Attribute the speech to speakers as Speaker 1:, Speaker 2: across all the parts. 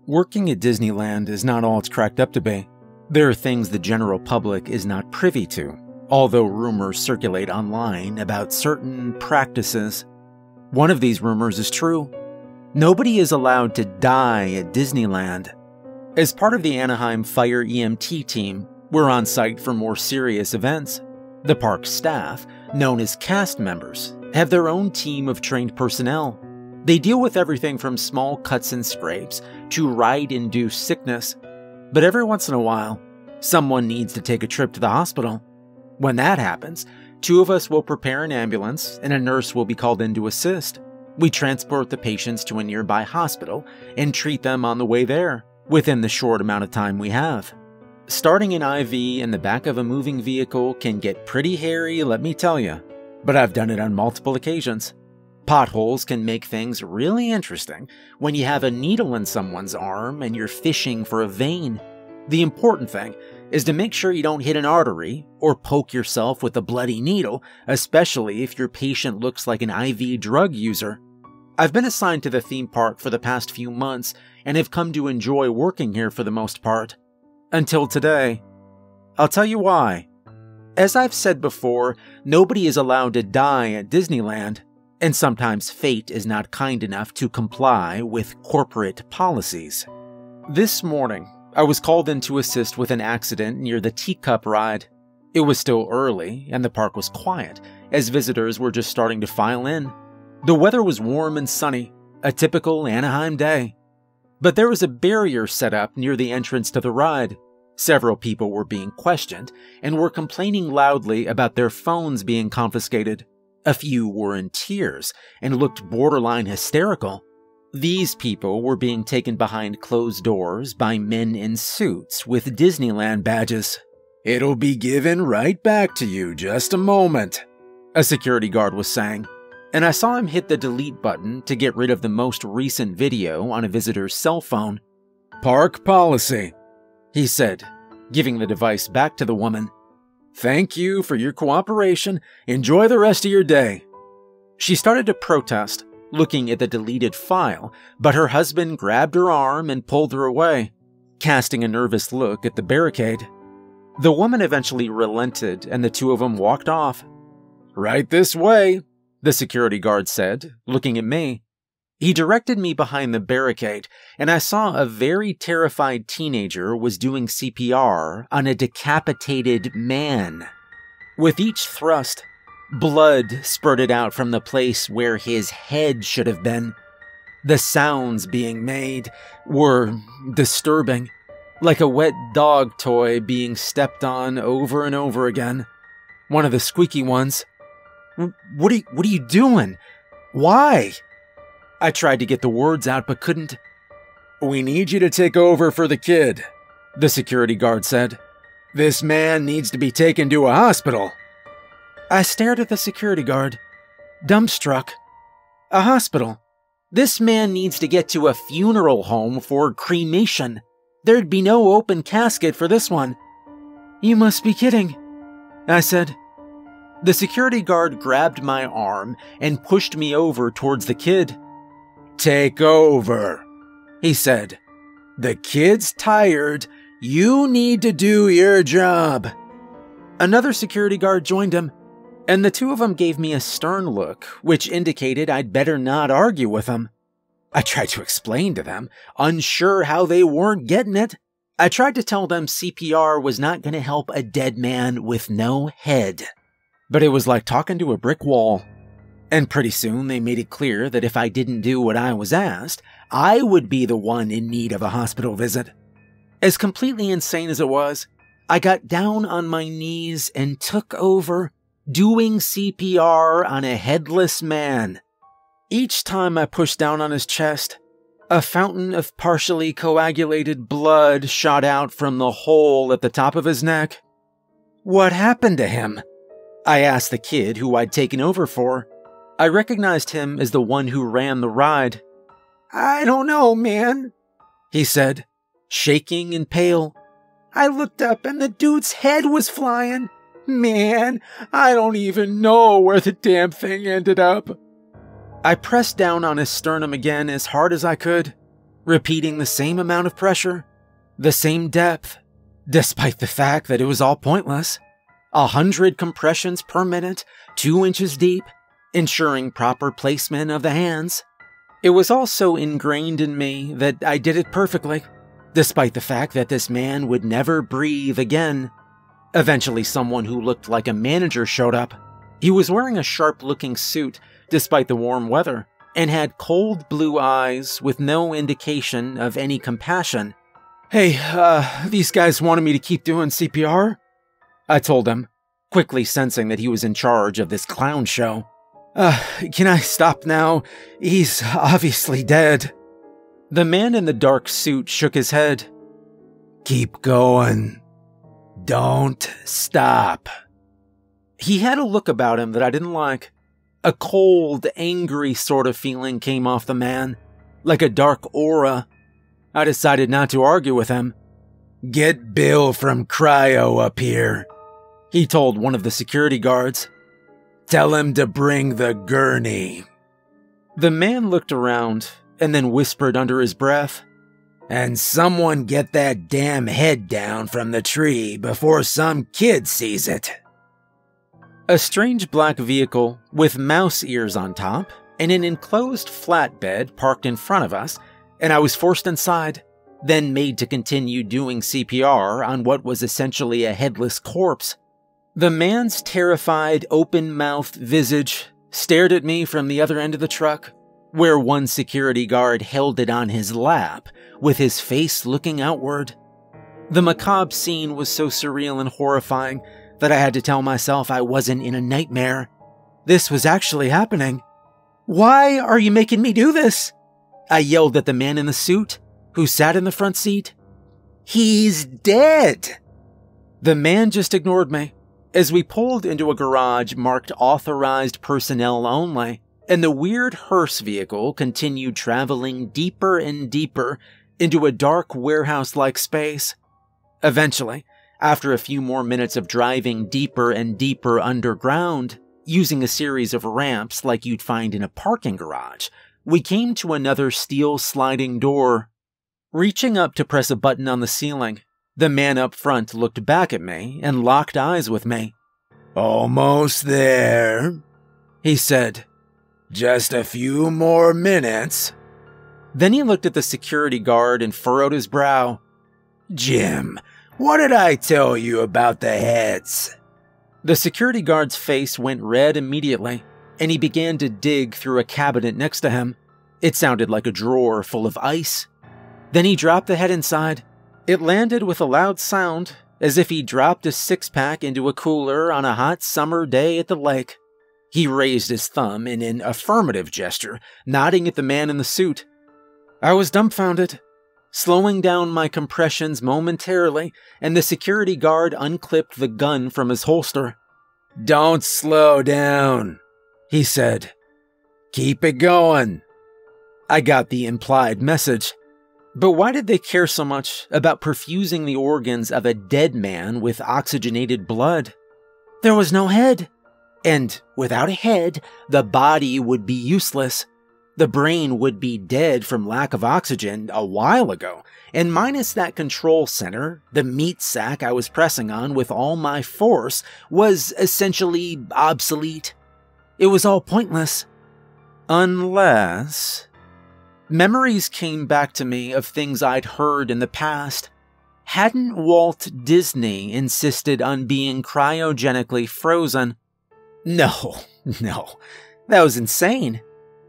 Speaker 1: Working at Disneyland is not all it's cracked up to be. There are things the general public is not privy to, although rumors circulate online about certain practices. One of these rumors is true. Nobody is allowed to die at Disneyland. As part of the Anaheim Fire EMT team, we're on site for more serious events. The park staff, known as cast members, have their own team of trained personnel. They deal with everything from small cuts and scrapes to ride-induced sickness. But every once in a while, someone needs to take a trip to the hospital. When that happens, two of us will prepare an ambulance and a nurse will be called in to assist. We transport the patients to a nearby hospital and treat them on the way there, within the short amount of time we have. Starting an IV in the back of a moving vehicle can get pretty hairy, let me tell you, but I've done it on multiple occasions. Potholes can make things really interesting when you have a needle in someone's arm and you're fishing for a vein. The important thing is to make sure you don't hit an artery or poke yourself with a bloody needle, especially if your patient looks like an IV drug user. I've been assigned to the theme park for the past few months and have come to enjoy working here for the most part. Until today. I'll tell you why. As I've said before, nobody is allowed to die at Disneyland, and sometimes fate is not kind enough to comply with corporate policies. This morning, I was called in to assist with an accident near the teacup ride. It was still early, and the park was quiet, as visitors were just starting to file in. The weather was warm and sunny, a typical Anaheim day. But there was a barrier set up near the entrance to the ride. Several people were being questioned, and were complaining loudly about their phones being confiscated. A few were in tears and looked borderline hysterical. These people were being taken behind closed doors by men in suits with Disneyland badges. "It'll be given right back to you, just a moment," a security guard was saying, and I saw him hit the delete button to get rid of the most recent video on a visitor's cell phone. "Park policy," he said, giving the device back to the woman. "Thank you for your cooperation. Enjoy the rest of your day." She started to protest, looking at the deleted file, but her husband grabbed her arm and pulled her away, casting a nervous look at the barricade. The woman eventually relented and the two of them walked off. "Right this way," the security guard said, looking at me. He directed me behind the barricade, and I saw a very terrified teenager was doing CPR on a decapitated man. With each thrust, blood spurted out from the place where his head should have been. The sounds being made were disturbing, like a wet dog toy being stepped on over and over again. One of the squeaky ones. What are you doing? Why?" I tried to get the words out but couldn't. "We need you to take over for the kid," the security guard said. "This man needs to be taken to a hospital." I stared at the security guard, dumbstruck. A hospital? This man needs to get to a funeral home for cremation. There'd be no open casket for this one. "You must be kidding," I said. The security guard grabbed my arm and pushed me over towards the kid. "Take over," he said. "The kid's tired. You need to do your job." Another security guard joined him, and the two of them gave me a stern look, which indicated I'd better not argue with them. I tried to explain to them, unsure how they weren't getting it. I tried to tell them CPR was not going to help a dead man with no head. But it was like talking to a brick wall. And pretty soon they made it clear that if I didn't do what I was asked, I would be the one in need of a hospital visit. As completely insane as it was, I got down on my knees and took over, doing CPR on a headless man. Each time I pushed down on his chest, a fountain of partially coagulated blood shot out from the hole at the top of his neck. "What happened to him?" I asked the kid who I'd taken over for. I recognized him as the one who ran the ride. "I don't know, man," he said, shaking and pale. "I looked up and the dude's head was flying. Man, I don't even know where the damn thing ended up." I pressed down on his sternum again as hard as I could. repeating the same amount of pressure, the same depth, despite the fact that it was all pointless. 100 compressions per minute, 2 inches deep, ensuring proper placement of the hands. It was also ingrained in me that I did it perfectly, despite the fact that this man would never breathe again. Eventually, someone who looked like a manager showed up. He was wearing a sharp-looking suit, despite the warm weather, and had cold blue eyes with no indication of any compassion. "Hey, these guys wanted me to keep doing CPR?" I told him, quickly sensing that he was in charge of this clown show. Can I stop now? He's obviously dead." The man in the dark suit shook his head. "Keep going. Don't stop." He had a look about him that I didn't like. A cold, angry sort of feeling came off the man, like a dark aura. I decided not to argue with him. "Get Bill from Cryo up here," he told one of the security guards. "Tell him to bring the gurney." The man looked around and then whispered under his breath, "And someone get that damn head down from the tree before some kid sees it." A strange black vehicle with mouse ears on top and an enclosed flatbed parked in front of us, and I was forced inside, then made to continue doing CPR on what was essentially a headless corpse. The man's terrified, open-mouthed visage stared at me from the other end of the truck, where one security guard held it on his lap, with his face looking outward. The macabre scene was so surreal and horrifying that I had to tell myself I wasn't in a nightmare. This was actually happening. "Why are you making me do this?" I yelled at the man in the suit, who sat in the front seat. "He's dead!" The man just ignored me, as we pulled into a garage marked authorized personnel only, and the weird hearse vehicle continued traveling deeper and deeper into a dark warehouse-like space. Eventually, after a few more minutes of driving deeper and deeper underground, using a series of ramps like you'd find in a parking garage, we came to another steel sliding door. Reaching up to press a button on the ceiling, the man up front looked back at me and locked eyes with me. "Almost there," he said. "Just a few more minutes." Then he looked at the security guard and furrowed his brow. "Jim, what did I tell you about the heads?" The security guard's face went red immediately, and he began to dig through a cabinet next to him. It sounded like a drawer full of ice. Then he dropped the head inside. It landed with a loud sound, as if he dropped a six-pack into a cooler on a hot summer day at the lake. He raised his thumb in an affirmative gesture, nodding at the man in the suit. I was dumbfounded, slowing down my compressions momentarily, and the security guard unclipped the gun from his holster. "Don't slow down," he said. "Keep it going." I got the implied message. But why did they care so much about perfusing the organs of a dead man with oxygenated blood? There was no head. And without a head, the body would be useless. The brain would be dead from lack of oxygen a while ago, and minus that control center, the meat sack I was pressing on with all my force was essentially obsolete. It was all pointless. Unless... Memories came back to me of things I'd heard in the past. Hadn't Walt Disney insisted on being cryogenically frozen? No, that was insane.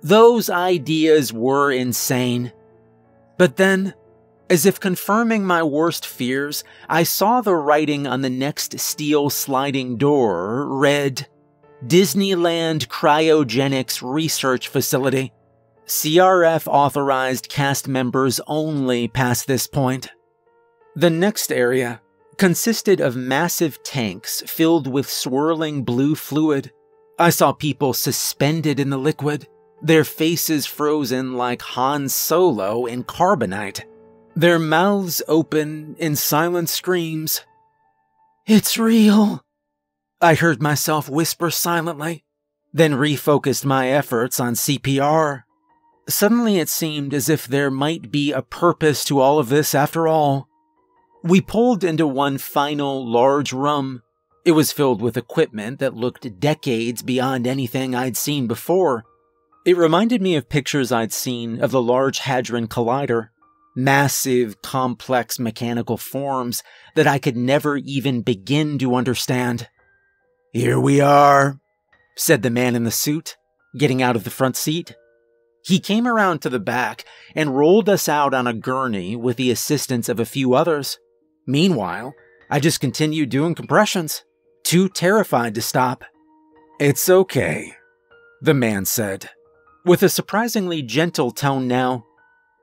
Speaker 1: Those ideas were insane. But then, as if confirming my worst fears, I saw the writing on the next steel sliding door read, Disneyland Cryogenics Research Facility. CRF authorized cast members only past this point. The next area consisted of massive tanks filled with swirling blue fluid. I saw people suspended in the liquid, their faces frozen like Han Solo in carbonite, their mouths open in silent screams. "It's real," I heard myself whisper silently, then refocused my efforts on CPR. Suddenly it seemed as if there might be a purpose to all of this after all. We pulled into one final large room. It was filled with equipment that looked decades beyond anything I'd seen before. It reminded me of pictures I'd seen of the Large Hadron Collider. Massive, complex mechanical forms that I could never even begin to understand. "Here we are," said the man in the suit, getting out of the front seat. He came around to the back and rolled us out on a gurney with the assistance of a few others. Meanwhile, I just continued doing compressions, too terrified to stop. "It's okay," the man said, with a surprisingly gentle tone now.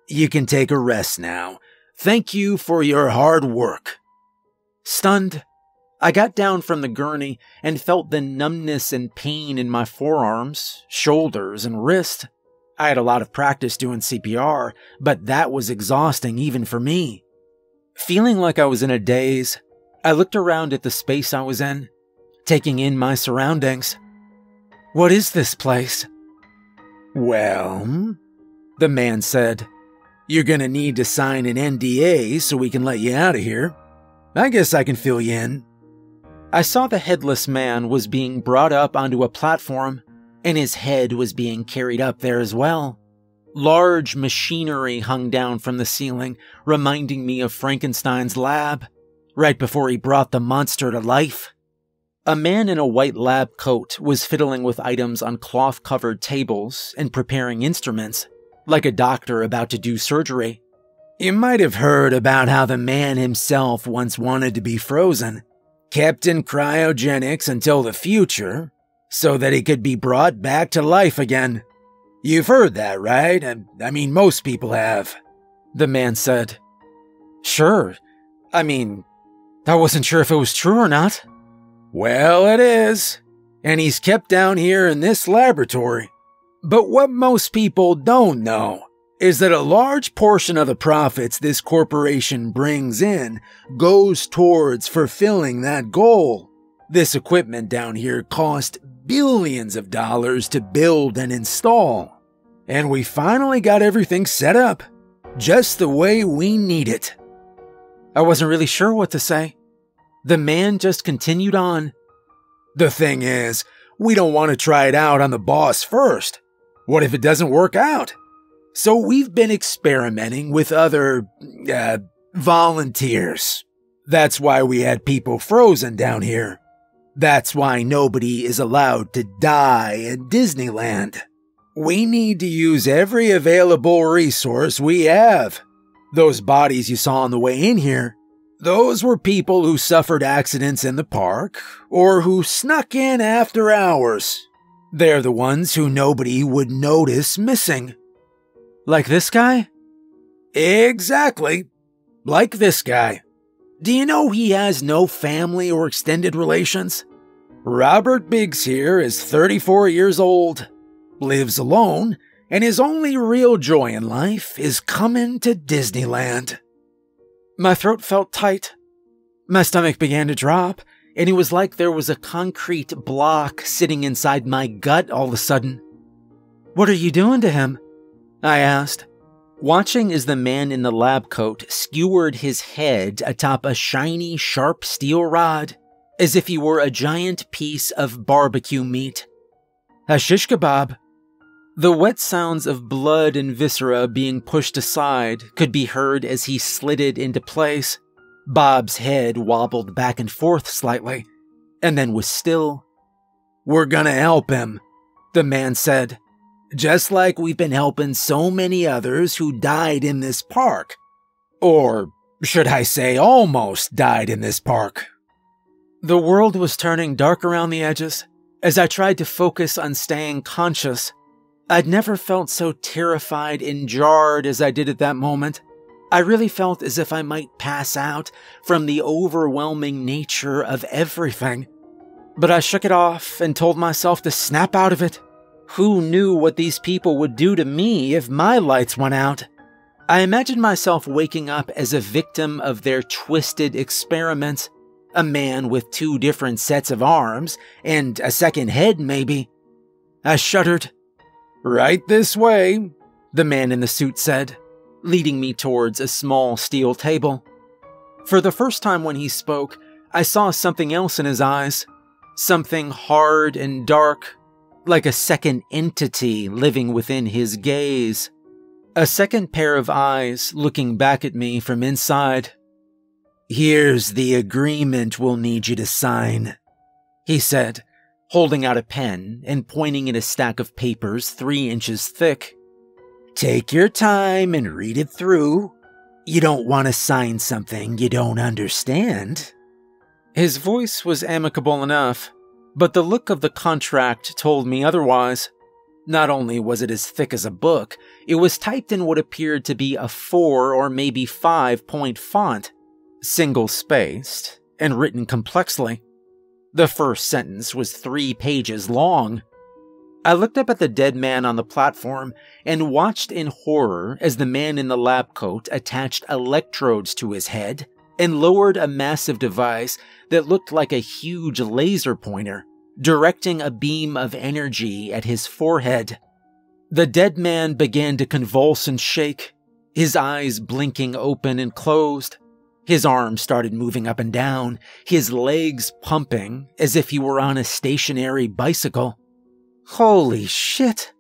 Speaker 1: "You can take a rest now. Thank you for your hard work." Stunned, I got down from the gurney and felt the numbness and pain in my forearms, shoulders, and wrist. I had a lot of practice doing CPR, but that was exhausting even for me. Feeling like I was in a daze, I looked around at the space I was in, taking in my surroundings. "What is this place?" "Well," the man said, "you're gonna need to sign an NDA so we can let you out of here. I guess I can fill you in." I saw the headless man was being brought up onto a platform, and his head was being carried up there as well. Large machinery hung down from the ceiling, reminding me of Frankenstein's Lab, right before he brought the monster to life. A man in a white lab coat was fiddling with items on cloth-covered tables and preparing instruments, like a doctor about to do surgery. "You might have heard about how the man himself once wanted to be frozen, kept in cryogenics until the future, so that he could be brought back to life again. You've heard that, right? I mean, most people have," the man said. "Sure. I wasn't sure if it was true or not." "Well, it is, and he's kept down here in this laboratory. But what most people don't know is that a large portion of the profits this corporation brings in goes towards fulfilling that goal. This equipment down here cost billions of dollars to build and install, and we finally got everything set up, just the way we need it." I wasn't really sure what to say. The man just continued on. "The thing is, we don't want to try it out on the boss first. What if it doesn't work out? So we've been experimenting with other, volunteers. That's why we had people frozen down here. That's why nobody is allowed to die at Disneyland. We need to use every available resource we have. Those bodies you saw on the way in here, those were people who suffered accidents in the park, or who snuck in after hours. They're the ones who nobody would notice missing." "Like this guy?" "Exactly. Like this guy. Do you know he has no family or extended relations? Robert Biggs here is 34 years old, lives alone, and his only real joy in life is coming to Disneyland." My throat felt tight. My stomach began to drop, and it was like there was a concrete block sitting inside my gut all of a sudden. "What are you doing to him?" I asked, watching as the man in the lab coat skewered his head atop a shiny, sharp steel rod, as if he were a giant piece of barbecue meat. "A shish kebab." The wet sounds of blood and viscera being pushed aside could be heard as he slid into place. Bob's head wobbled back and forth slightly, and then was still. "We're gonna help him," the man said. "Just like we've been helping so many others who died in this park. Or should I say almost died in this park." The world was turning dark around the edges as I tried to focus on staying conscious. I'd never felt so terrified and jarred as I did at that moment. I really felt as if I might pass out from the overwhelming nature of everything. But I shook it off and told myself to snap out of it. Who knew what these people would do to me if my lights went out? I imagined myself waking up as a victim of their twisted experiments. A man with 2 different sets of arms, and a second head maybe. I shuddered. "Right this way," the man in the suit said, leading me towards a small steel table. For the first time when he spoke, I saw something else in his eyes. Something hard and dark, like a second entity living within his gaze. A second pair of eyes looking back at me from inside. "Here's the agreement we'll need you to sign," he said, holding out a pen and pointing at a stack of papers 3 inches thick. "Take your time and read it through. You don't want to sign something you don't understand." His voice was amicable enough, but the look of the contract told me otherwise. Not only was it as thick as a book, it was typed in what appeared to be a 4 or maybe 5-point font, single-spaced, and written complexly. The first sentence was 3 pages long. I looked up at the dead man on the platform and watched in horror as the man in the lab coat attached electrodes to his head and lowered a massive device that looked like a huge laser pointer, directing a beam of energy at his forehead. The dead man began to convulse and shake, his eyes blinking open and closed. His arms started moving up and down, his legs pumping as if he were on a stationary bicycle. "Holy shit,"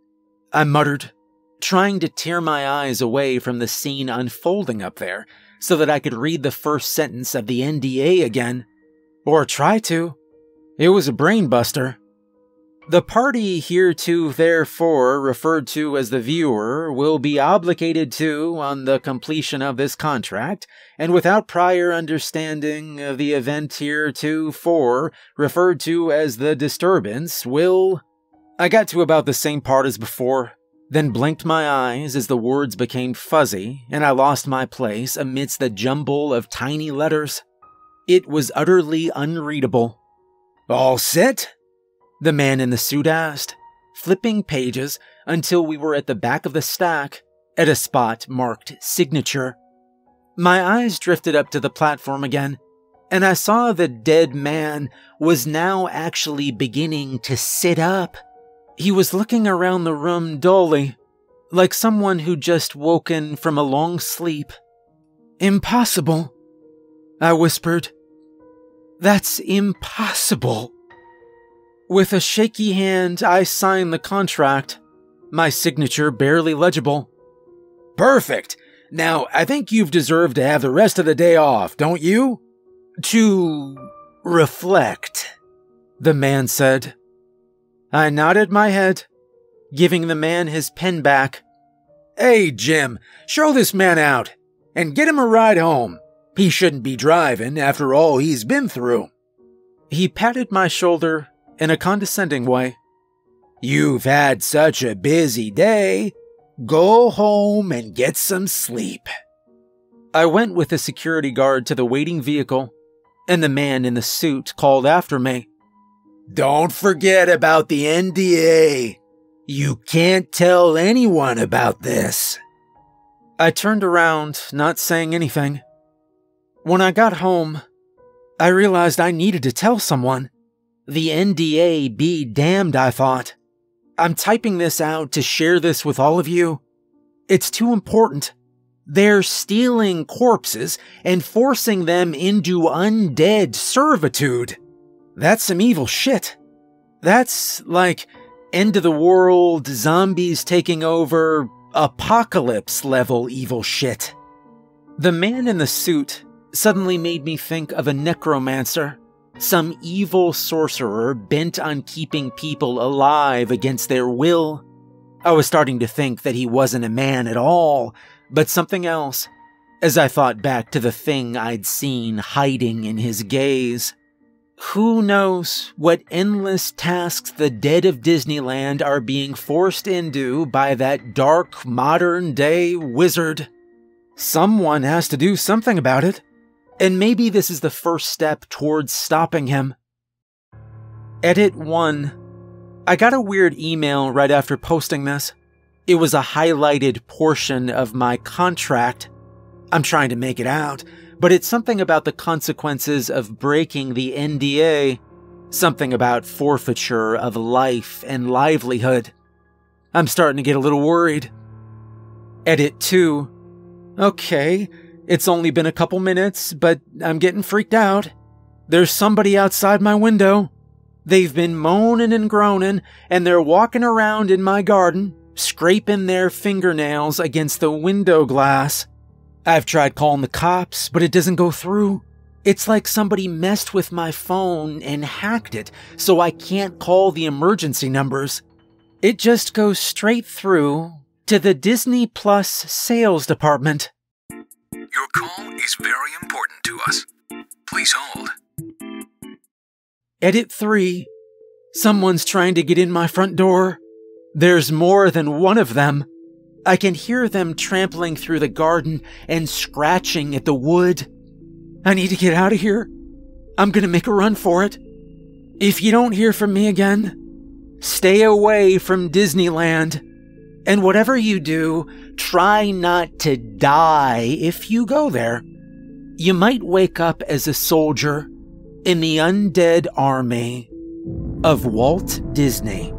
Speaker 1: I muttered, trying to tear my eyes away from the scene unfolding up there so that I could read the first sentence of the NDA again. Or try to. It was a brain buster. "The party hereto therefore referred to as the viewer will be obligated to, on the completion of this contract, and without prior understanding of the event heretofore referred to as the disturbance, will..." I got to about the same part as before, then blinked my eyes as the words became fuzzy and I lost my place amidst the jumble of tiny letters. It was utterly unreadable. "All set?" the man in the suit asked, flipping pages until we were at the back of the stack, at a spot marked signature. My eyes drifted up to the platform again, and I saw the dead man was now actually beginning to sit up. He was looking around the room dully, like someone who'd just woken from a long sleep. "Impossible," I whispered. "That's impossible." With a shaky hand, I signed the contract, my signature barely legible. "Perfect. Now, I think you've deserved to have the rest of the day off, don't you?" "To reflect," the man said. I nodded my head, giving the man his pen back. "Hey, Jim, show this man out, and get him a ride home. He shouldn't be driving after all he's been through." He patted my shoulder in a condescending way. "You've had such a busy day. Go home and get some sleep." I went with the security guard to the waiting vehicle, and the man in the suit called after me. "Don't forget about the NDA. You can't tell anyone about this." I turned around, not saying anything. When I got home, I realized I needed to tell someone. The NDA be damned, I thought. I'm typing this out to share this with all of you. It's too important. They're stealing corpses and forcing them into undead servitude. That's some evil shit. That's like end of the world, zombies taking over, apocalypse level evil shit. The man in the suit suddenly made me think of a necromancer, some evil sorcerer bent on keeping people alive against their will. I was starting to think that he wasn't a man at all, but something else, as I thought back to the thing I'd seen hiding in his gaze. Who knows what endless tasks the dead of Disneyland are being forced into by that dark modern-day wizard? Someone has to do something about it, and maybe this is the first step towards stopping him. Edit 1. I got a weird email right after posting this. It was a highlighted portion of my contract. I'm trying to make it out, but it's something about the consequences of breaking the NDA, something about forfeiture of life and livelihood. I'm starting to get a little worried. Edit 2. Okay, it's only been a couple minutes, but I'm getting freaked out. There's somebody outside my window. They've been moaning and groaning, and they're walking around in my garden, scraping their fingernails against the window glass. I've tried calling the cops, but it doesn't go through. It's like somebody messed with my phone and hacked it, so I can't call the emergency numbers. It just goes straight through to the Disney Plus sales department.
Speaker 2: Your call is very important to us. Please hold.
Speaker 1: Edit 3. Someone's trying to get in my front door. There's more than one of them. I can hear them trampling through the garden and scratching at the wood. I need to get out of here. I'm gonna make a run for it. If you don't hear from me again, stay away from Disneyland. And whatever you do, try not to die if you go there. You might wake up as a soldier in the undead army of Walt Disney.